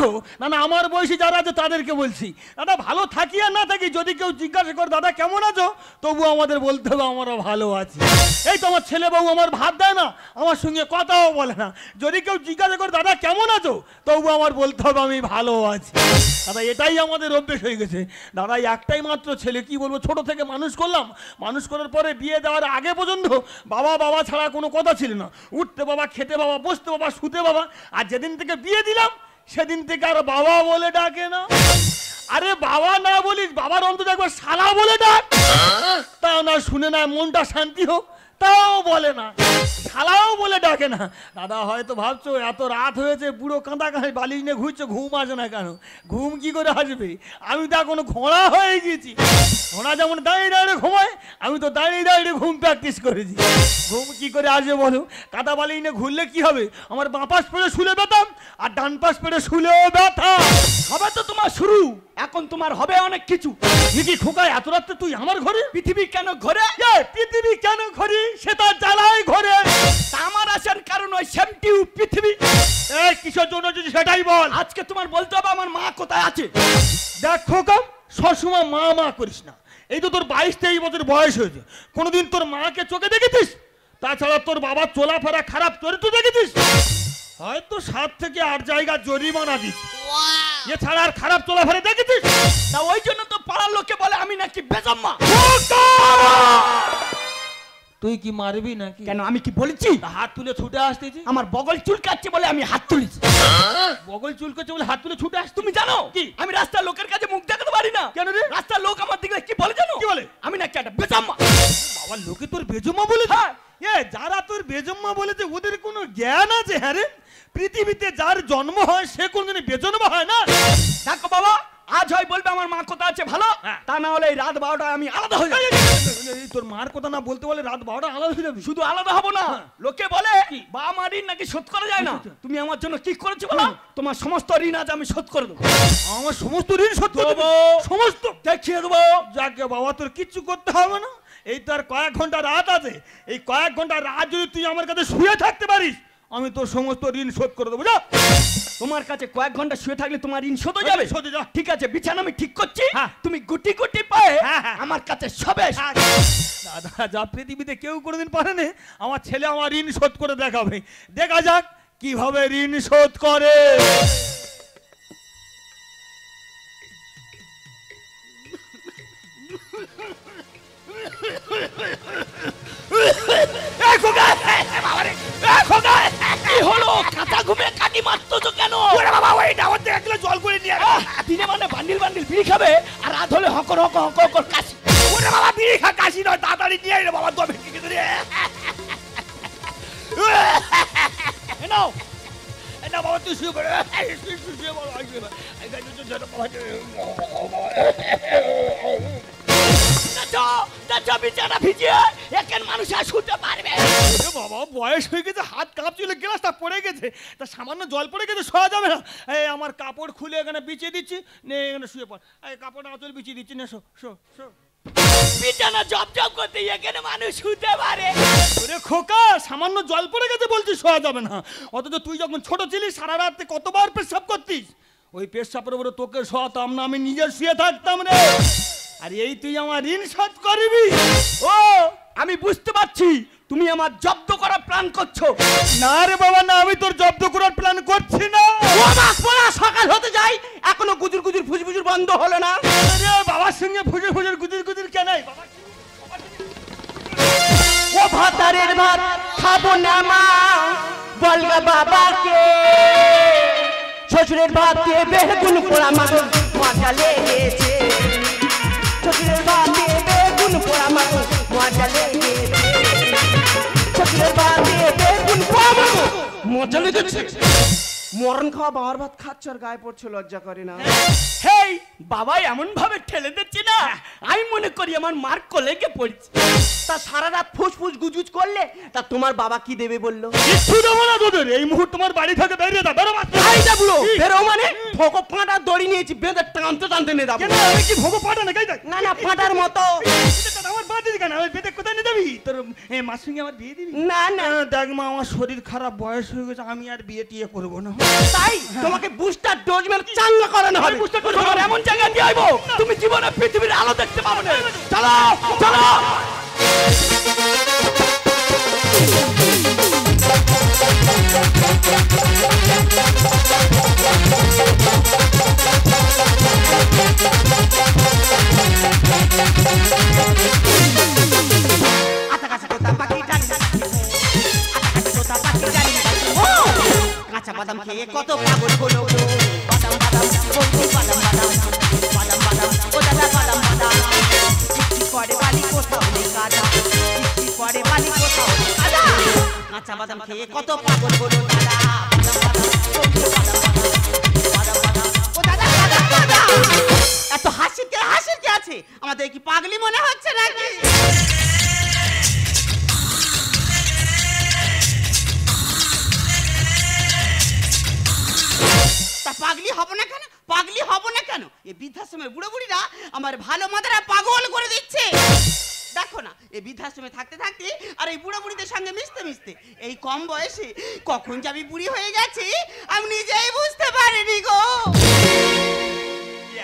বলবো না, না আমার বয়সী যারা আছে তাদেরকে বলছি। দাদা ভালো থাকি আর না থাকি, যদি কেউ জিজ্ঞাসা করে দাদা কেমন আছো, তবু আমাদের বলতে হবে আমরা ভালো আছি। এই তো আমার ছেলে বউ আমার ভাত দেয় না, আমার সঙ্গে কথাও বলে না, যদি কেউ জিজ্ঞাসা করে দাদা কেমন আছো, তবু আমার বলতে হবে আমি ভালো আছি। দাদা এটাই আমাদের অভ্যেস হয়ে গেছে। দাদা একটাই মাত্র ছেলে, কি বলবো, ছোট থেকে মানুষ করলাম, মানুষ করার পরে বিয়ে দেওয়ার আগে পর্যন্ত বাবা বাবা ছাড়া কোনো কথা ছিল না। উঠতে বাবা, খেতে বাবা, বসতে বাবা, শুতে বাবা। আর যেদিন থেকে বিয়ে দিলাম সেদিন থেকে আর বাবা বলে ডাকে না। আরে বাবা না বলিস, বাবার অন্তত একবার শালা বলে ডাক, তাও না শুনে না, মনটা শান্তি হোক, তাও বলে না, শালাও বলে ডাকে না। দাদা হয়তো ভাবছো এত রাত হয়েছে, বুড়ো কাঁদা কাঁদে বালিশ নিয়ে ঘুরছে, ঘুম আসে না কেন? ঘুম কি করে আসবে? আমি তো এখন ঘোড়া হয়ে গেছি। ঘোড়া যেমন দাঁড়িয়ে দাঁড়িয়ে ঘুমায়, আমি তো দাঁড়িয়ে দাঁড়িয়ে ঘুম প্র্যাকটিস করেছি। ঘুম কি করে আসবে বলো? কাঁদা বালিশ নিয়ে ঘুরলে কি হবে? আমার বাঁ পাশ পেড়ে শুলে ব্যথাম, আর ডান পাশ পেড়ে শুলেও ব্যথা। হবে তো তোমার শুরু, এখন তোমার হবে অনেক কিছু। কি খোকা, এত রাত্রে তুই আমার ঘরে? পৃথিবী কেন ঘোরে? পৃথিবী কেন ঘরে? সেটা জ্বালায় ঘরে। আমার আসার কারণ ওই সেমটিউ পৃথিবী। এই কিসের জন্য যদি সেটাই বল। আজকে তোমার বলতে হবে আমার মা কোথায় আছে। দেখ খোকা, সবসময় মা মা করিস না। এই তো তোর 22-23 বছর বয়স হয়েছে, কোনোদিন তোর মাকে চোখে দেখেছিস? তাছাড়া তোর বাবার চলাফেরা খারাপ চরিত্র দেখেছিস? হয়তো 7 থেকে 8 জায়গা জরিমানা দিচ্ছি, এছাড়া আর খারাপ চলাফেরা দেখেছিস? তা ওই জন্য তো পাড়ার লোকে বলে আমি নাকি বেজম্মা। তুই কি মারবি নাকি? কেন, আমি কি বলেছি? হাত তুলে ছুটে আসতেছি। আমার বগল চুলকাচ্ছে বলে আমি হাত তুলেছি। বগল চুলকাচ্ছে বলে হাত তুলে ছুটে আসছিস? তুমি জানো কি? আমি রাস্তার লোকের কাছে মুখ দেখাতে পারি না। কেন রে? রাস্তার লোক আমার দিকে কি বলে জানো? কি বলে? আমি নাকি একটা বেজম্মা। বাবা, লোকে তোর বেজম্মা বলে? হ্যাঁ। যারা তোর বেজম্মা বলেছে ওদের কোনো জ্ঞান আছে? হ্যাঁ রে, পৃথিবীতে যার জন্ম হয় সে কোনদিন বেজন্মা হয় না। দেখো বাবা, আজ হয় বলবে আমার মা কোথা আছে ভালো, তা না হলে এই রাত 12টায় আমি আলাদা হয়ে যাবো। তোর মার কথা না বলতে বলে রাত 12টা আলাদা হয়ে যাবে? শুধু আলাদা হবো না, লোকে বলে বাবা মার ঋণ নাকি শোধ করা যায় না। তুমি আমার জন্য কি করেছো বলো? তোমার সমস্ত ঋণ আজ আমি শোধ করে দেবো। আমার সমস্ত ঋণ শোধ করে দেবো? সমস্ত দেখিয়ে দেবো। যাকে বাবা, তোর কিচ্ছু করতে হবে না। এই তো আর কয়েক ঘন্টা রাত আছে, এই কয়েক ঘন্টা রাত যদি তুই আমার কাছে শুয়ে থাকতে পারিস, আমি তোর সমস্ত ঋণ শোধ করে দেবো। যা। তোমার কাছে কয়েক ঘন্টা শুয়ে থাকলে তোমার ঋণ শোধ হয়ে যাবে? শোধ হয়ে যা। ঠিক আছে, বিছানা আমি ঠিক করছি, হ্যাঁ। তুমি গুটি গুটি পায়ে হ্যাঁ। আমার কাছে সবে। দাদা, যা পৃথিবীতে কেউ কোনোদিন পারেনি, আমার ছেলে আমার ঋণ শোধ করে দেখাবে। দেখা যাক কিভাবে ঋণ শোধ করে। কি হলো? কাঁচা ঘুমে কাটি মারতো কেন? জল করে নিয়ে দিনে মানে বান্ডিল বান্ডিল বিড়ি খাবে, আর রাত হলে হকর হকর হকর হকর কাশি। ওরে বাবা, বিড়ি খা, কাশি নয়, তাড়াতাড়ি নিয়ে আয় রে বাবা, দমে কি করে। নাও না বাবা, তুই শুয়ে পড়ে, শুয়ে পড়ো। বিছানা ভিজিয়ে এখন মানুষ আর শুতে পারবে। বাবা, বয়স হয়ে গেছে, হাত কাঁপছিল, গ্লাসটা পড়ে গেছে, তা সামান্য জল পড়ে গেছে, শোয়া যাবে না। এই আমার কাপড় খুলে এখানে বিছিয়ে দিচ্ছি, নে এখানে শুয়ে পড়। এই কাপড়টা আঁচল বিছিয়ে দিচ্ছি, না শো শো শো। বিছানা জব জব করতে এখানে মানুষ শুতে পারে? ওরে খোকা, সামান্য জল পড়ে গেছে বলছিস শোয়া যাবে না, অথচ তুই যখন ছোট ছিলিস সারা রাতে কতবার পেশাব করতিস। ওই পেশাবের উপরে তোকে শোয়াতাম না, আমি নিজে শুয়ে থাকতাম রে। আর এই তুই আমার ঋণ শোধ করবি? ও, আমি বুঝতে পারছি তুমি আমার জব্দ করার প্ল্যান করছো। না রে বাবা, না, আমি তোর জব্দ করার প্ল্যান করছি না। সকাল হতে যাই, এখনো গুজুর গুজুর ফুজফুজুর বন্ধ হলো না। বাবার সঙ্গে ফুজুর ফুজুর গুজুর গুজুর কেন? ও ভাতারের ভাত খাবো না মা, বলগা বাবাকে। শ্বশুরের ভাত দিয়ে বেগুন পোড়া মাছ মজা লেগেছে। শ্বশুরের ভাত দিয়ে বেগুন পোড়া মাছ মজা লেগেছে। শ্বশুরের ভাত দিয়ে বেগুন পোড়া মাছ মজা লেগেছে। মরণ খাওয়া বাবার ভাত খাচ্ছ আর গায়ে পড়ছে, লজ্জা করে না? হে এই বাবা এমন ভাবে ঠেলে দিচ্ছে না, আমি মনে করি আমার মার কোলে গিয়ে পড়ছি। তা সারা রাত ফুসফুস গুজুজ করলে তা তোমার বাবা কি দেবে বললো? কিচ্ছু দেবো না তোদের, এই মুহূর্তে তোমার বাড়ি থেকে বেরিয়ে দাও, বেরো মাত্র। এই যা বুড়ো, বেরো মানে ভোগো পাঁটা দড়ি নিয়েছি, বেঁধে টানতে টানতে নিয়ে যাবো। কেন আমি কি ভোগো পাটা না গাই দেখ? না না, পাঁটার মতো। আমার বাদ দিবি কেন? আমি বেঁধে কোথায় নিয়ে যাবি? তোর মার সঙ্গে আমার বিয়ে দিবি? না না, দেখ মা, আমার শরীর খারাপ, বয়স হয়ে গেছে, আমি আর বিয়ে টিয়ে করবো না। তাই তোমাকে বুস্টার ডোজ মেরে চাঙ্গা করানো হবে। তোমার এমন জায়গায় দিয়ে আইবো তুমি জীবনে পৃথিবীর আলো দেখতে পাবে না। চলো চলো। কাঁচা বাদাম খেয়ে কত পাগল হলো, বাদাম বাদাম বন্ধু, বাদাম বাদাম বাদাম বাদাম, ও দাদা বাদাম বাদাম। কি করে বালি কোথাও নেই কাদা, কি করে বালি কোথাও নেই কাদা। কাঁচা বাদাম খেয়ে কত পাগল হলো দাদা, বাদাম বাদাম বন্ধু, বাদাম বাদাম বাদাম বাদাম, ও দাদা বাদাম বাদাম। এত হাসির কে আছে? আমাদের কি পাগলি মনে হচ্ছে নাকি? পাগলি হব না কেন? পাগলি হব না কেন? এই বৃদ্ধাশ্রমের বুড়ো বুড়িরা আমার ভালো মাদারা পাগল করে দিচ্ছে। দেখো না, এই বৃদ্ধাশ্রমে থাকতে থাকতে আর এই বুড়ো বুড়িদের সঙ্গে মিশতে মিশতে এই কম বয়সে কখন যে আমি বুড়ি হয়ে গেছি আমি নিজেই বুঝতে পারিনি গো।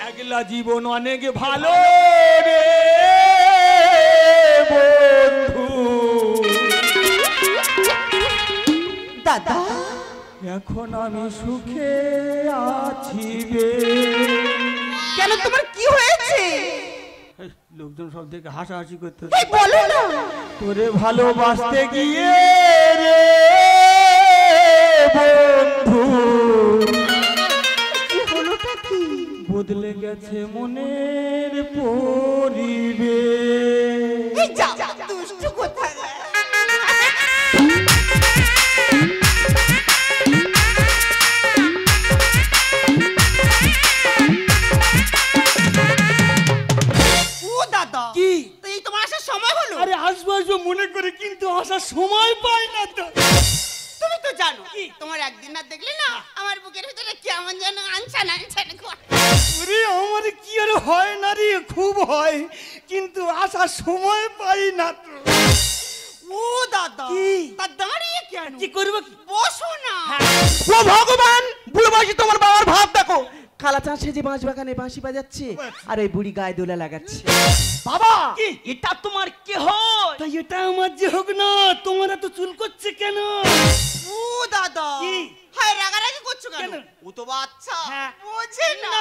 একলা জীবন অনেক ভালো রে বন্ধু, দাদা এখন আমি সুখে আছি রে। কেন, তোমার কি হয়েছে? লোকজন সব দেখে হাসাহাসি করতে, এই বলো না। তোরে ভালোবাসতে গিয়ে রে বন্ধু হলোটা কি? বদলে গেছে মনের পরিবেশ। এই যা দুষ্টু কোথায়। কি? এই তোমার আসার সময় হলো? আরে আসবো আসবো মনে করে, কিন্তু আসার সময় পাই না তো। তুমি তো জানো তোমার একদিন না দেখলে না আমার বুকের ভিতরে কেমন যেন আনছান করে। ওরে আমার কি আর হয় না রে, খুব হয়, কিন্তু আসার সময় পাই না তো। ও দাদা, কি? তা দাঁড়িয়ে কেন? কি করবো? বসো না। ও ভগবান, বুড়ো বয়সে তোমার বাবার ভাব দেখো, কালা চাঁদ সেজে বাঁশ বাগানে বাঁশি বাজাচ্ছে আর এই বুড়ি গায়ে দোলা লাগাচ্ছে। বাবা কি? এটা তোমার কে হয়? তাই এটা আমার যে হোক না, তোমার এত চুল করছে কেন? ও দাদা, কি? হায় রাগারাগি করছো কেন? কেন? ও তো বাচ্চা, হ্যাঁ। বোঝে না।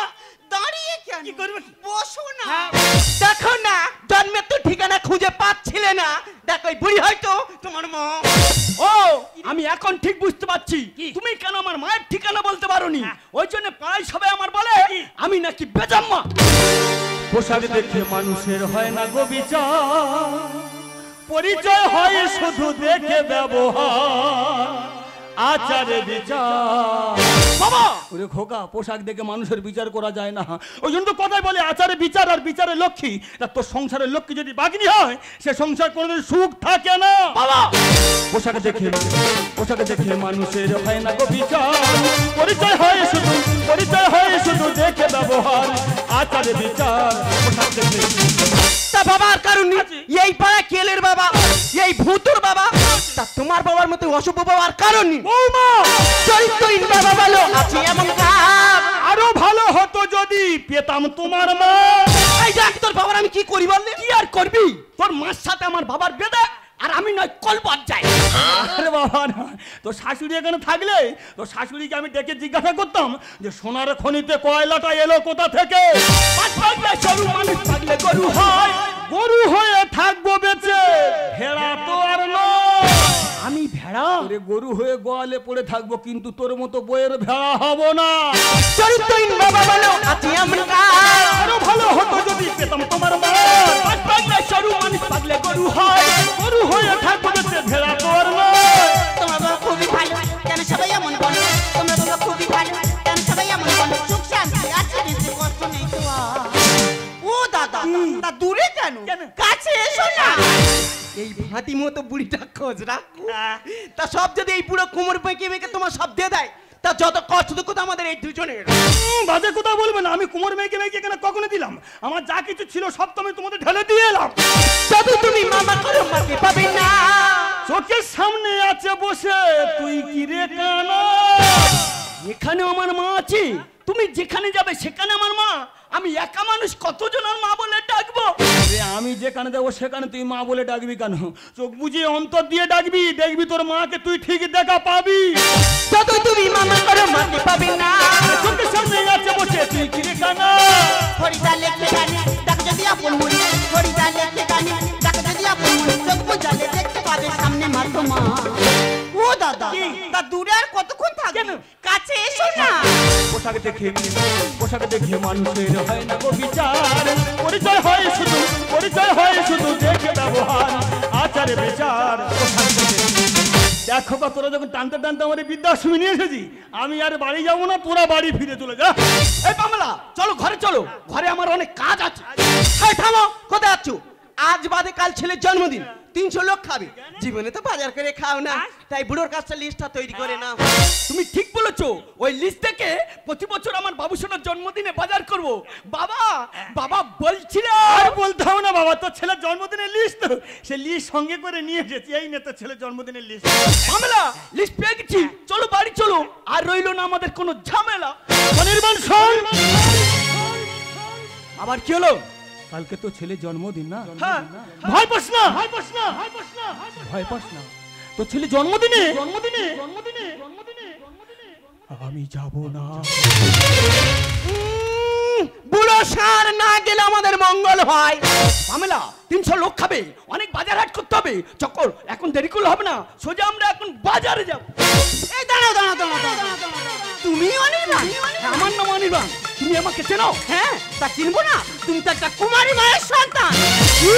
দাঁড়িয়ে কেন? কি করবে? বসো না। হ্যাঁ। দেখো না, জন্মের তো ঠিকানা খুঁজে পাচ্ছিলে না। দেখো এই বুড়ি হয়তো তোমার মা। ও আমি এখন ঠিক বুঝতে পারছি তুমি কেন আমার মায়ের ঠিকানা বলতে পারোনি। ওই জন্য প্রায় সবাই আমার বলে আমি নাকি বেজাম্মা। পোশাক দেখে মানুষের হয় না গো বিচার, পরিচয় হয় শুধু দেখে ব্যবহার, আচারে বিচার। বাবা ওরে খোকা, পোশাক দেখে মানুষের বিচার করা যায় না। ওই জন্য তো কথাই বলে আচারে বিচার আর বিচারে লক্ষ্মী। তা তোর সংসারের লক্ষ্মী যদি বাগনি হয়, সে সংসার কোনোদিন সুখ থাকে না। বাবা পোশাক দেখে মানুষের হয় না গো বিচার, পরিচয় হয় শুধু দেখে ব্যবহার, আচারে বিচার। পোশাক দেখে তা বাবার কারণ এই পাড়া কেলের বাবা, এই ভূতুর বাবা, তা তোমার বাবার মতো অশুভ বাবার কারণ বৌমা, চরিত্রহীন বাবা বলো আছে এমন কাজ। আরো ভালো হতো যদি পেতাম তোমার মা। এই দেখ তোর বাবার আমি কি করি বললে? কি আর করবি, তোর মার সাথে আমার বাবার বেদে আর আমি নয় কলবাদ যাই। আরে বাবা না, তোর শাশুড়ি এখানে থাকলে তোর শাশুড়িকে আমি ডেকে জিজ্ঞাসা করতাম যে সোনার খনিতে কয়লাটা এলো কোথা থেকে। সরু মানুষ থাকলে গরু হয়, গরু হয়ে থাকবো বেঁচে, ভেড়া তো আর নয়। আমি ভেড়া? ওরে গরু হয়ে গোয়ালে পড়ে থাকবো, কিন্তু তোর মতো বইয়ের ভেড়া হব না। চরিত্রহীন বাবা বলো আছে এমন কাজ। আরো ভালো হতো যদি পেতাম তোমার মা। সরু মানুষ থাকলে গরু হয়, গরু হয়ে থাকবো বেঁচে, ভেড়া তো আর নয়। তোমার বাবা খুবই ভালো, কেন সবাই এমন বলো? তোমার বাবা খুবই ভালো, কেন সবাই এমন বলো? সুখ শান্তি আছে কিন্তু কষ্ট নেই। রীতিমতো বুড়িটা খোঁজ রাখো। তা সব যদি এই বুড়ো কোমর বেঁকে বেঁকে তোমার সব দিয়ে দেয়, তা যত কষ্ট দুঃখ তো আমাদের এই দুজনের। বাজে কথা বলবে না, আমি কোমর মেয়েকে মেয়েকে কেন কখনো দিলাম? আমার যা কিছু ছিল সব তো আমি তোমাদের ঢেলে দিয়ে এলাম। তবে তুমি মামা করো মাকে পাবে না। চোখের সামনে আছে বসে তুই কি রে কানা? এখানে আমার মা আছে, তুমি যেখানে যাবে সেখানে আমার মা। আমি একা মানুষ, কতজনের মা বলে ডাকবো? আমি যেখানে যাবো সেখানে তুই মা বলে ডাকবি কেন? চোখ বুঝিয়ে অন্তর দিয়ে ডাকবি, দেখবি তোর মাকে তুই ঠিক দেখা পাবি। তবে তুমি মামা করো মাকে পাবে না। চোখের সামনে আছে বসে তুই কি রে কানা? হরিদা লেখে গানে ডাক যদি আপন মনে, হরিদা লেখে গানে ডাক যদি আপন মনে, চোখ বুঝালে দেখতে পাবে সামনে মা তোমার। ও দাদা, তা দূরে আর কতক্ষণ থাকবে? কাছে এসো না। পোশাক দেখে মানুষের হয় না গো বিচার, পরিচয় হয় শুধু দেখে ব্যবহার, আচারে বিচার। দেখো তোরা যখন টানতে টানতে আমার বৃদ্ধাশ্রমে নিয়ে এসেছি, আমি আর বাড়ি যাবো না, তোরা বাড়ি ফিরে চলে যা। এই পামলা, চলো ঘরে চলো, ঘরে আমার অনেক কাজ আছে। হাই থামো, কোথায় যাচ্ছ? আজ বাদে কাল ছেলের জন্মদিন, 300 লোক খাবে। জীবনে তো বাজার করে খাও না, তাই বুড়োর কাছে লিস্টটা তৈরি করে নাও। তুমি ঠিক বলেছো, ওই লিস্ট থেকে প্রতি বছর আমার বাবুসোনার জন্মদিনে বাজার করব। বাবা বাবা বলছিল, আর বলতে হবে না বাবা, তোর ছেলের জন্মদিনের লিস্ট, সে লিস্ট সঙ্গে করে নিয়ে এসেছি। এই নে তোর ছেলের জন্মদিনের লিস্ট। পামলা, লিস্ট পেয়ে গেছি, চলো বাড়ি চলো। আর রইলো না আমাদের কোনো ঝামেলা। অনির্বাণ শোন, আবার কি হলো? কালকে তো ছেলের জন্মদিন না? হ্যাঁ। ভয় পাস না, তোর ছেলে জন্মদিনে আমি যাব না। বুড়ো সার না গেলে আমাদের মঙ্গল হয়। পামেলা, 300 লোক খাবে, অনেক বাজার হাট করতে হবে। চক্কর, এখন দেরি করলে হবে না, সোজা আমরা এখন বাজারে যাব। এই দাঁড়াও, তুমি অনির্বাণ? আমার নাম অনির্বাণ, তুমি আমাকে চেনো? হ্যাঁ, তা চিনবো না? তুমি তো একটা কুমারী মায়ের সন্তান। কি?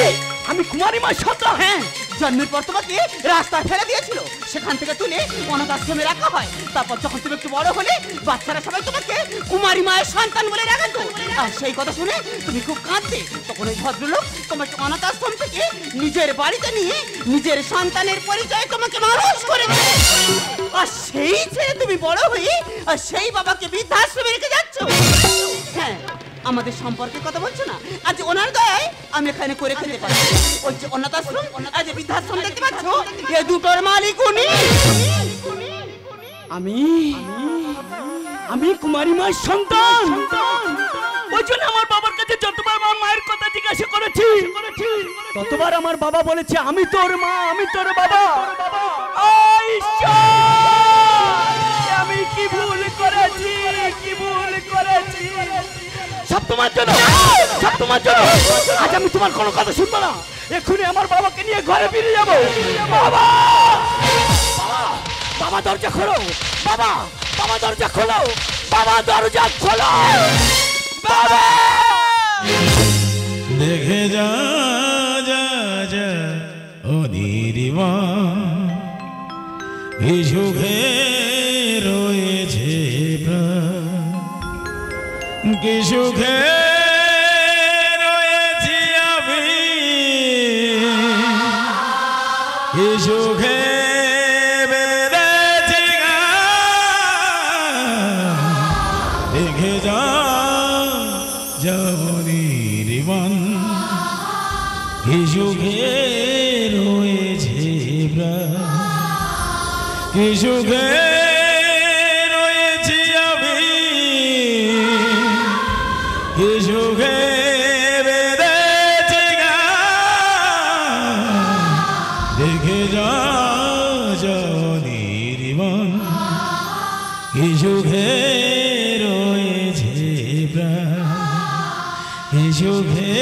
আমি কুমারী মায়ের সন্তান? হ্যাঁ, জন্মের পর তোমাকে রাস্তায় ফেলে দিয়েছিল, সেখান থেকে তুলে অনাথ আশ্রমে রাখা হয়। তারপর যখন তুমি একটু বড় হলে, বাচ্চারা সবাই তোমাকে কুমারী মায়ের সন্তান বলে ডাকতো। আর সেই কথা শুনে তুমি খুব কাঁদতে। তখন ওই ভদ্রলোক তোমাকে অনাথ আশ্রম থেকে নিজের বাড়িতে নিয়ে নিজের সন্তানের পরিচয় তোমাকে মানুষ করে দেয়। আর সেই ছেড়ে তুমি বড় হয়ে আর সেই বাবাকে বৃদ্ধাশ্রমে রেখে যাচ্ছ। হ্যাঁ, আমাদের সম্পর্কে কথা বলছো না? আজ ওনার দয়ায় আমি এখানে করে খেতে পারি। ওই যে অনাথ আশ্রম আজ বৃদ্ধাশ্রম দেখতে পাচ্ছ, এ দুটোর মালিক উনি। আমি কুমারী মায়ের সন্তান। ওই জন্য আমার বাবার কাছে যতবার আমার মায়ের কথা জিজ্ঞাসা করেছি, ততবার আমার বাবা বলেছে আমি তোর মা, আমি তোর বাবা। আমি কি ভুল করেছি, সব তোমার জন্য। আজ আমি তোমার কোনো কথা শুনবো না, এক্ষুনি আমার বাবাকে নিয়ে ঘরে ফিরে যাবো। বাবা, বাবা দরজা খোলো, বাবা দরজা খোলো, বাবা দরজা খোলো, বাবা। দেখে যা অনির্বাণ, এই সুখে রয়েছে প্রাণ, কি সুখে রয়েছি আমি, কি সুখে বেঁধেছি গান। দেখে যা অনির্বাণ, কি সুখে রয়েছে প্রাণ, কি সুখে রয়েছি আমি, কি সুখে বেঁধেছি গান। দেখে যা অনির্বাণ, কি সুখে রয়েছে প্রাণ, কি সুখে